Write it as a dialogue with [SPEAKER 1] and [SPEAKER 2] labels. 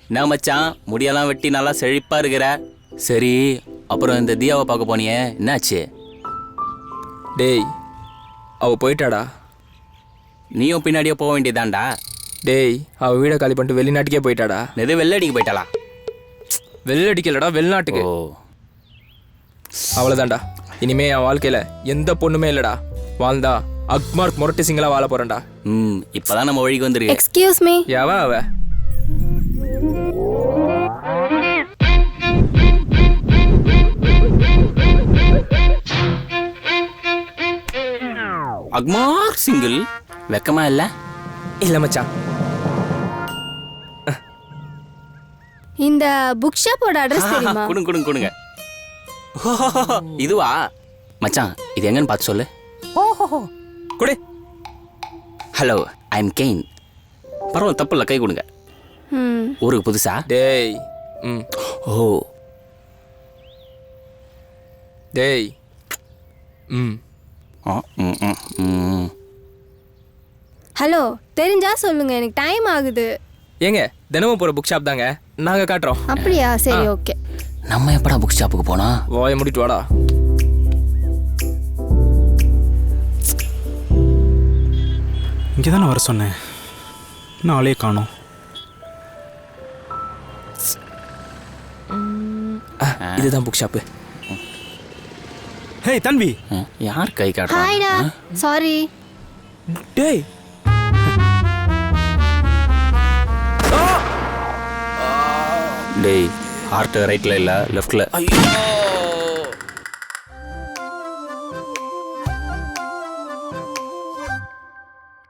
[SPEAKER 1] என்ன மச்சான் முடியெல்லாம் வெட்டி நல்லா செழிப்பா இருக்கிற. சரி, அப்புறம் இந்த தியாவை பார்க்க போனியே, என்னாச்சு?
[SPEAKER 2] டேய், அவ போயிட்டாடா.
[SPEAKER 1] நீயும் பின்னாடியே போக வேண்டியதாண்டா.
[SPEAKER 2] டேய், அவ வீடை காலி பண்ணிட்டு வெளிநாட்டுக்கே போயிட்டாடா.
[SPEAKER 1] எது வெள்ளடிக்கு போயிட்டாளா?
[SPEAKER 2] வெள்ளடிக்கலடா, வெளிநாட்டுக்கு.
[SPEAKER 1] ஓ,
[SPEAKER 2] அவ்வளோதான்டா. இனிமே என் வாழ்க்கையில எந்த பொண்ணுமே இல்லடா. வாழ்ந்தா அக்மார்க் முரட்டு சிங்களா வாழ போறேன்டா.
[SPEAKER 1] இப்பதான் நம்ம வழிக்கு வந்துருக்கு.
[SPEAKER 3] Excuse me.
[SPEAKER 2] யாவா அவ?
[SPEAKER 1] அக்மார்க் சிங்கிள் வெக்கமா இல்ல?
[SPEAKER 2] இல்ல மச்சான்.
[SPEAKER 3] இந்த புக் ஷாப்போட அட்ரஸ் தெரியுமா?
[SPEAKER 1] கொடுங்க. இதுவா மச்சான்? இது எங்கன்னு பார்த்து சொல்லு.
[SPEAKER 2] குடு.
[SPEAKER 1] Hello, I am gain. பரவாயில்ல, தப்பு இல்லை, கை கொடுங்க. ஊருக்கு புதுசா?
[SPEAKER 2] டேய்.
[SPEAKER 1] ஓ
[SPEAKER 2] டேய்.
[SPEAKER 3] ஹலோ, தெரிஞ்சா சொல்லுங்க, எனக்கு டைம் ஆகுது.
[SPEAKER 2] ஏங்க, தினமும் போற புக் ஷாப் தாங்க, நாங்க காட்டுறோம்.
[SPEAKER 3] அப்படியா? சரி, ஓகே.
[SPEAKER 1] நம்ம எப்படா புக் ஷாப்புக்கு போனா?
[SPEAKER 2] வாயை மூடிட்டு வாடா.
[SPEAKER 4] இங்கே தானே வர சொன்னேன், நாளே காணோம்.
[SPEAKER 2] இதுதான் புக் ஷாப்பு.
[SPEAKER 4] ஹே தன்வி.
[SPEAKER 1] யார் கை
[SPEAKER 3] ஹாய்டா.
[SPEAKER 1] காட்டுறாங்க?
[SPEAKER 3] சாரி.
[SPEAKER 2] டேய்.
[SPEAKER 1] டேய், ஹார்ட் ரைட்ல இல்ல லெஃப்ட்ல.
[SPEAKER 2] ஐயோ.